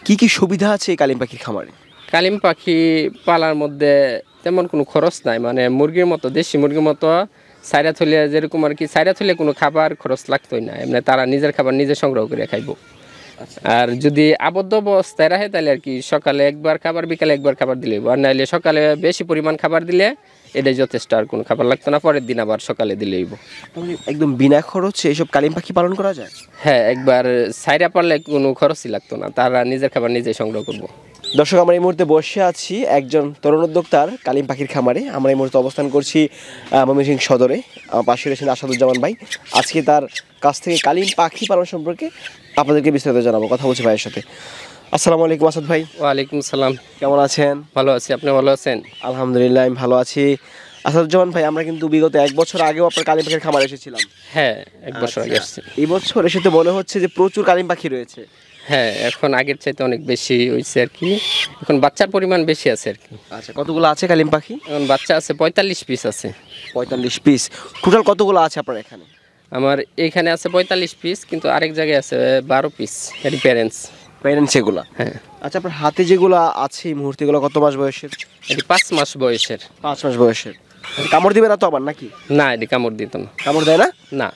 কি কি সুবিধা আছে এই কালিম পাখির খামারে? কালিম পাখি পালার মধ্যে তেমন কোনো খরচ নাই, মানে মুরগির মতো, দেশি মুরগির মতো সাইরা থলে যেরকম আর কি, সাইরা থলে কোনো খাবার খরচ লাগতোই না, এমনি তারা নিজের খাবার নিজে সংগ্রহ করে খাইব। আর যদি আবদ্ধ অবস্থায় রাখে তাহলে আর কি সকালে একবার খাবার, বিকালে একবার খাবার দিলে, আর নাহলে সকালে বেশি পরিমাণ খাবার দিলে এটাই যথেষ্ট, আর কোনো খাবার লাগতো না, পরের দিন আবার সকালে দিলেইব। একদম বিনা খরচে এইসব কালিম পাখি পালন করা যায়? হ্যাঁ, একবার সাইরা পারলে কোনো খরচই লাগতো না, তারা নিজের খাবার নিজে সংগ্রহ করব। দর্শক, আমরা এই মুহূর্তে বসে আছি একজন তরুণ উদ্যোক্তার কালিম পাখির খামারে। আমরা এই মুহূর্তে অবস্থান করছি ময়মনসিংহ সদরে। আমার পাশে রয়েছেন আসাদুজ্জামান ভাই। আজকে তার কাছ থেকে কালিম পাখি পালন সম্পর্কে আপনাদেরকে বিস্তারিত জানাবো। কথা বলছি ভাইয়ের সাথে। আসসালামু আলাইকুম আসাদ ভাই। ওয়ালাইকুম সালাম। কেমন আছেন? ভালো আছি, আপনি ভালো আছেন? আলহামদুলিল্লাহ, আমি ভালো আছি। আসাদুজ্জামান ভাই, আমরা কিন্তু বিগত 1 বছর আগেও আপনার কালিম পাখির খামারে এসেছিলাম। হ্যাঁ, 1 বছর আগে আসছি। এই বছর এসে তো মনে হচ্ছে যে প্রচুর কালিম পাখি রয়েছে। হ্যাঁ, এখন আগের চাইতে অনেক বেশি হয়েছে আর কি, এখন বাচ্চার পরিমাণ বেশি আছে আর কি। আচ্ছা, কতগুলো আছে কালিম পাখি? এখন বাচ্চা আছে 45 পিস আছে। 45 পিস। টোটাল কতগুলো আছে আপনার এখানে? আমার এইখানে আছে 45 পিস, কিন্তু আরেক জায়গায় আছে 12 পিস। এর প্যারেন্টস এগুলা? হ্যাঁ। আচ্ছা, আপনার হাতে যেগুলো আছে এই মুহূর্তে, এগুলো কত মাস বয়সের? এটি 5 মাস বয়সের। 5 মাস বয়সের। কামড় দিবে না তো আবার নাকি? না, এটি কামড় দিত না। কামড় দেয় না? না।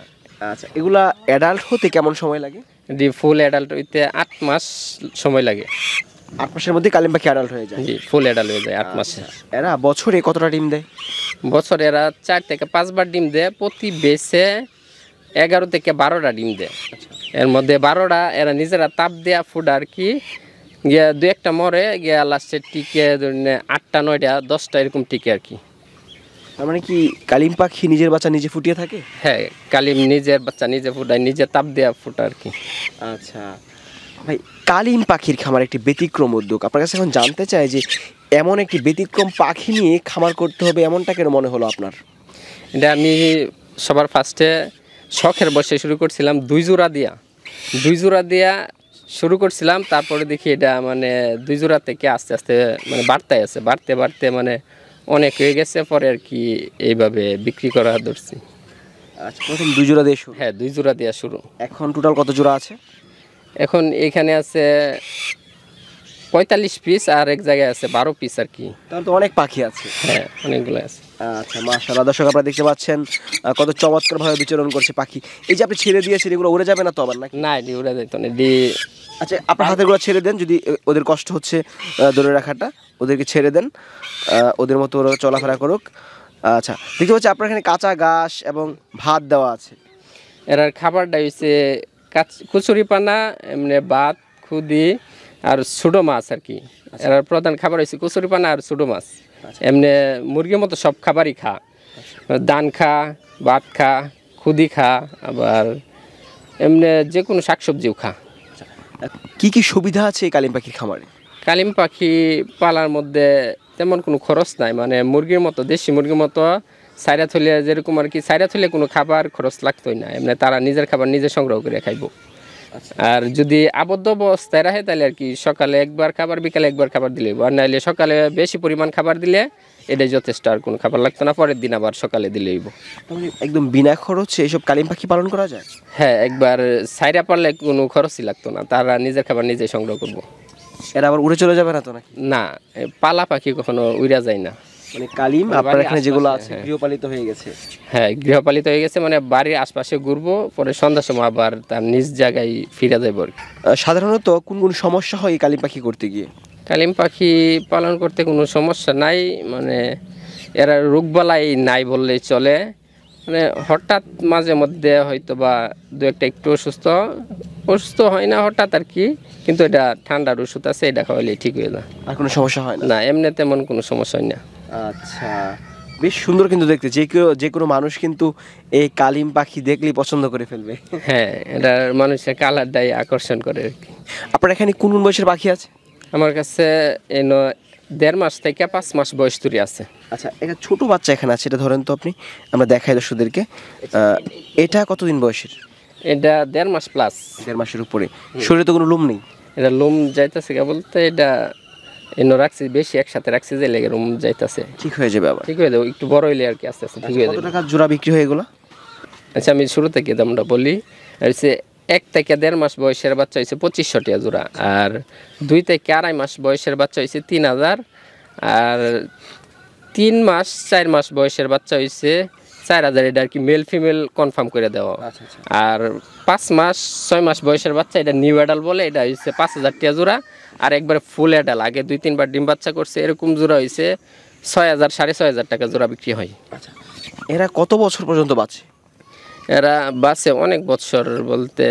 আচ্ছা, এগুলা অ্যাডাল্ট হতে কেমন সময় লাগে? এটি ফুল অ্যাডাল্ট হইতে 8 মাস সময় লাগে। 8 মাসের মধ্যে কালিম পাখি অ্যাডাল্ট হয়ে যায়? জি, ফুল অ্যাডাল্ট হয়ে যায় 8 মাসে। এরা বছরে কতটা ডিম দেয়? বছরে এরা 4 থেকে 5 বার ডিম দেয়, প্রতি বেসে 11 থেকে 12টা ডিম দেয়। এর মধ্যে 12টা এরা নিজেরা তাপ দেয়া ফুড আর কি, গিয়া 2-1টা মরে, গিয়া লাস্টে টিকে 8টা 9টা 10টা এরকম টিকে আর কি। তার মানে কি কালিম পাখি নিজের বাচ্চা নিজে ফুটিয়ে থাকে? হ্যাঁ, কালিম নিজের বাচ্চা নিজে ফুটায়, নিজে তাপ দেয়া ফুটা আর কি। আচ্ছা ভাই, কালিম পাখির খামার একটি ব্যতিক্রম উদ্যোগ। আপনার কাছে এখন জানতে চাই যে এমন একটি ব্যতিক্রম পাখি নিয়ে খামার করতে হবে, এমনটা কেন মনে হলো আপনার? এটা আমি সবার ফার্স্টে শখের বসে শুরু করছিলাম, 2 জোড়া দিয়া শুরু করছিলাম। তারপরে দেখি এটা মানে 2 জোড়া থেকে আস্তে আস্তে মানে বাড়তে মানে অনেক হয়ে গেছে, পরে আর কি এইভাবে বিক্রি করা ধরছি। আচ্ছা, প্রথম 2 জোড়া দিয়ে শুরু? হ্যাঁ, 2 জোড়া দেওয়া শুরু। এখন টোটাল কত জোড়া আছে? এখন এখানে আছে 45 পিস, আর এক জায়গায় আছে 12 পিস আর কি। তাহলে তো অনেক পাখি আছে। হ্যাঁ, অনেকগুলো আছে। আচ্ছা, মাশাআল্লাহ। দর্শক, আপনারা দেখতে পাচ্ছেন কত চমৎকারভাবে বিচরণ করছে পাখি। এই যে আপনি ছেড়ে দিয়েছেন, এগুলো উড়ে যাবে না তো আবার নাকি? না, এটি উড়ে যাইতো না। আচ্ছা, আপনার হাতেরগুলো ছেড়ে দেন, যদি ওদের কষ্ট হচ্ছে ধরে রাখাটা, ওদেরকে ছেড়ে দেন, ওদের মতো ওরা চলাফেরা করুক। আচ্ছা, দেখতে পাচ্ছি আপনার এখানে কাঁচা ঘাস এবং ভাত দেওয়া আছে। এরার খাবারটা হচ্ছে কচুরি পানা, এমনি ভাত, খুদি আর ছোটো মাছ আর কি। এরার প্রধান খাবার হচ্ছে কচুরি পানা আর ছোটো মাছ। এমনি মুরগির মতো সব খাবারই খা, ধান খা, ভাত খা, খুদি খা, আবার এমনি যে কোনো শাকসবজিও খা। কি কি সুবিধা আছে এই কালিম পাখির খামারে? কালিম পাখি পালার মধ্যে তেমন কোনো খরচ নাই, মানে মুরগির মতো, দেশি মুরগির মতো সাইরা থলে যেরকম আর কি, সাইরা থলে কোনো খাবার খরচ লাগতোই না, এমনি তারা নিজের খাবার নিজে সংগ্রহ করে খাইব। আর যদি আবদ্ধ অবস্থায় রাখে তাহলে আর কি সকালে একবার খাবার, বিকালে একবার খাবার দিলে, আর নাহলে সকালে বেশি পরিমাণ খাবার দিলে এটাই যথেষ্ট, আর কোনো খাবার লাগতো না, পরের দিন আবার সকালে দিলেইব। একদম বিনা খরচে এইসব কালিম পাখি পালন করা যায়? হ্যাঁ, একবার সাইরা পারলে কোনো খরচই লাগতো না, তারা নিজের খাবার নিজে সংগ্রহ করব। এরা আবার উড়ে চলে যাবে না তো নাকি? না, পালা পাখি কখনো উড়া যায় না। মানে কালিম আপনার এখানে যেগুলো আছে গৃহপালিত হয়ে গেছে? হ্যাঁ, গৃহপালিত হয়ে গেছে, মানে বাড়ির আশপাশে ঘুরবো, পরে সন্ধ্যার সময় আবার তার নিজ জায়গায় ফিরে যাইব। সাধারণত কোন কোন সমস্যা হয় এই কালিম পাখি করতে গিয়ে? কালিম পাখি পালন করতে কোনো সমস্যা নাই, মানে এরা রোগবালাই নাই বললেই চলে। মানে হঠাৎ মাঝে মধ্যে হয়তো বা 2-1টা একটু অসুস্থ হয় না হঠাৎ আর কি, কিন্তু এটা ঠান্ডার ওষুধ আছে, এটা খাওয়াইলে ঠিক হয়ে যায়। আর কোনো সমস্যা হয় না? না, এমনি তেমন কোনো সমস্যা হয় না। আচ্ছা, বেশ সুন্দর কিন্তু দেখতে, যে কোনো মানুষ কিন্তু এই কালিম পাখি দেখলেই পছন্দ করে ফেলবে। হ্যাঁ, এটা মানুষের কালারটাই আকর্ষণ করে আর কি। আপনার এখানে কোন কোন বয়সের পাখি আছে? আমার কাছে 1.5 মাস থেকে 5 মাস বয়স ধরে আছে। আচ্ছা, একটা ছোট বাচ্চা এখানে আছে, এটা ধরেন তো আপনি, আমরা দেখাই দর্শকদেরকে। এটা কতদিন বয়সের? এটা 1.5 মাস প্লাস। 1.5 মাসের উপরে। শরীরে তো কোনো লোম নেই? এটা লোম যাইতেছে বলতে, এটা রাখছি বেশি, একসাথে রাখছি যে লেগে লোম যাইতেছে। ঠিক হয়ে যাবে আবার? ঠিক হয়ে যাবে, একটু বড় হইলে আর কি আস্তে আস্তে ঠিক হয়ে যাবে। কত টাকা জোড়া বিক্রি হয়ে এগুলো? আচ্ছা, আমি শুরু থেকে দামটা বলি। হচ্ছে 1 থেকে 1.5 মাস বয়সের বাচ্চা হয়েছে 2500 টাকা জোড়া, আর 2 থেকে 2.5 মাস বয়সের বাচ্চা হয়েছে 3000, আর 3 মাস 4 মাস বয়সের বাচ্চা হয়েছে 4000। এটা আর কি মেল ফিমেল কনফার্ম করে দেওয়া। আর 5 মাস 6 মাস বয়সের বাচ্চা, এটা নিউ অ্যাডাল বলে, এটা হচ্ছে 5000 টাকা জোড়া। আর একবারে ফুল অ্যাডাল, আগে 2-3 বার ডিম বাচ্চা করছে, এরকম জোড়া হয়েছে 6000 6500 টাকা জোড়া বিক্রি হয়। এরা কত বছর পর্যন্ত বাঁচে? এরা বাসে অনেক বছর, বলতে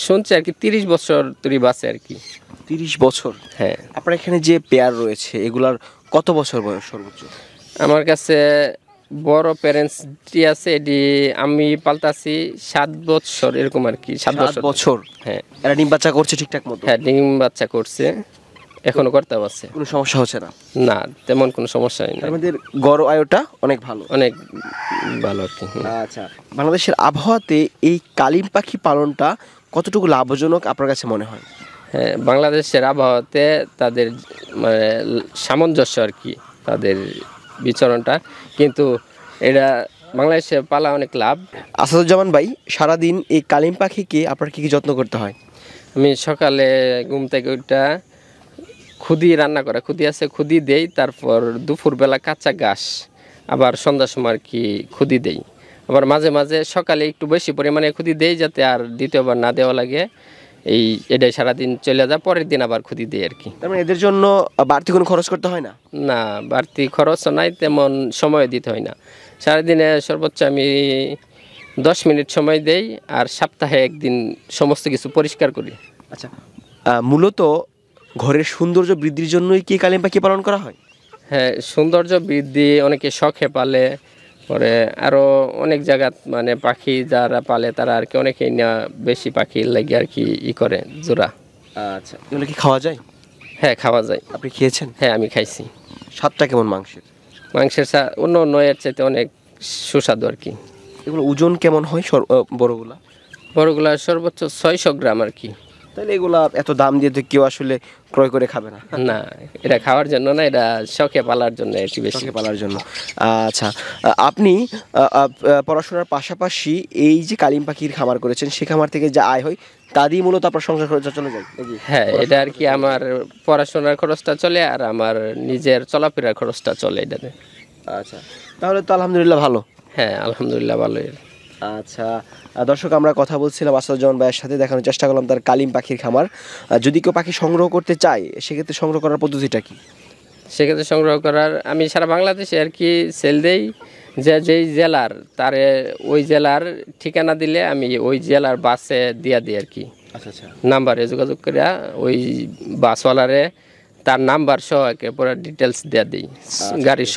শুনছি আর কি 30 বছর তুই বাসে আর কি। 30 বছর? হ্যাঁ। আপনার এখানে যে পেয়ার রয়েছে এগুলার কত বছর বয়স সর্বোচ্চ? আমার কাছে বড় প্যারেন্টসটি আছে, এটি আমি পালতাছি 7 বছর এরকম আর কি। 7 বছর? হ্যাঁ। এরা ডিম বাচ্চা করছে ঠিকঠাক মতো? হ্যাঁ, ডিম বাচ্চা করছে, এখনো করতে আছে। কোনো সমস্যা হচ্ছে না? না, তেমন কোনো সমস্যা নেই। আমাদের গড় আয়টা অনেক ভালো? অনেক ভালো আর কি। আচ্ছা, বাংলাদেশের আবহাওয়াতে এই কালিম পাখি পালনটা কতটুকু লাভজনক আপনার কাছে মনে হয়? হ্যাঁ, বাংলাদেশের আবহাওয়াতে তাদের মানে সামঞ্জস্য আর কি, তাদের বিচরণটা, কিন্তু এটা বাংলাদেশে পালা অনেক লাভ। আসাদুজ্জামান ভাই, সারাদিন এই কালিম পাখিকে আপনার কি কি যত্ন করতে হয়? আমি সকালে ঘুম থেকে ওইটা খুদি রান্না করা খুদি আছে, খুদি দেই, তারপর দুপুরবেলা কাঁচা ঘাস, আবার সন্ধ্যার সময় আর কি খুদি দেই, আবার মাঝে মাঝে সকালে একটু বেশি পরিমাণে খুদি দেই যাতে আর দ্বিতীয়বার না দেওয়া লাগে। এটাই সারাদিন চলে যায়, পরের দিন আবার খুদি দিই আর কি। তার মানে এদের জন্য বাড়তি কোনো খরচ করতে হয় না? না, বাড়তি খরচও নাই, তেমন সময় দিতে হয় না। সারাদিনে সর্বোচ্চ আমি 10 মিনিট সময় দেই, আর সপ্তাহে একদিন সমস্ত কিছু পরিষ্কার করি। আচ্ছা, মূলত ঘরের সৌন্দর্য বৃদ্ধির জন্যই কি কালিম পাখি পালন করা হয়? হ্যাঁ, সৌন্দর্য বৃদ্ধি, অনেকে শখে পালে, পরে আরও অনেক জায়গা মানে পাখি যারা পালে তারা আর কি অনেকেই না বেশি পাখি লাগে আর কি করে জোড়া। আচ্ছা, এগুলো কি খাওয়া যায়? হ্যাঁ, খাওয়া যায়। আপনি খেয়েছেন? হ্যাঁ, আমি খাইছি। স্বাদটা কেমন মাংসের? মাংসের অন্য অন্য এর চাইতে অনেক সুস্বাদু আর কি। এগুলো ওজন কেমন হয় বড়গুলা? বড়গুলা সর্বোচ্চ 600 গ্রাম আর কি। তাহলে এগুলা এত দাম দিয়ে তো কেউ আসলে ক্রয় করে খাবে না। না, এটা খাওয়ার জন্য না, এটা শখে পালার জন্য একটু বেশি। শখে পালার জন্য। আচ্ছা, আপনি পড়াশোনার পাশাপাশি এই যে কালিম পাখির খামার করেছেন, সে খামার থেকে যা আয় হয় তা দিয়ে মূলত আপনার সংসার খরচা চলে যায় নাকি? হ্যাঁ, এটা আর কি আমার পড়াশোনার খরচটা চলে, আর আমার নিজের চলাফেরার খরচটা চলে এটাতে। আচ্ছা, তাহলে তো আলহামদুলিল্লাহ ভালো। হ্যাঁ, আলহামদুলিল্লাহ ভালোই। আচ্ছা, দর্শক, আমরা কথা বলছিলাম আসাদুজ্জামান ভাইয়ের সাথে, দেখানোর চেষ্টা করলাম তার কালিম পাখির খামার। যদি কেউ পাখি সংগ্রহ করতে চায় সেক্ষেত্রে সংগ্রহ করার পদ্ধতিটা কি? সেক্ষেত্রে সংগ্রহ করার আমি সারা বাংলাদেশে আর কি সেল দেই, যেই জেলার তারে ওই জেলার ঠিকানা দিলে আমি ওই জেলার বাসে দিয়া দিই আর কি। আচ্ছা আচ্ছা, নাম্বারে যোগাযোগ করে ওই বাসওয়ালারে তার নাম্বার সহ একেবারে ডিটেলস দেওয়া দিই, গাড়ির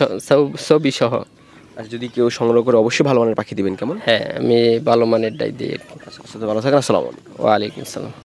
ছবি সহ। আর যদি কেউ সংগ্রহ করে অবশ্যই ভালো মানের পাখি দিবেন কেমন? হ্যাঁ, আমি ভালো মানেরটাই দিই। আচ্ছা, ভালো থাকেন। আসসালামু আলাইকুম। ওয়ালাইকুম আসসালাম।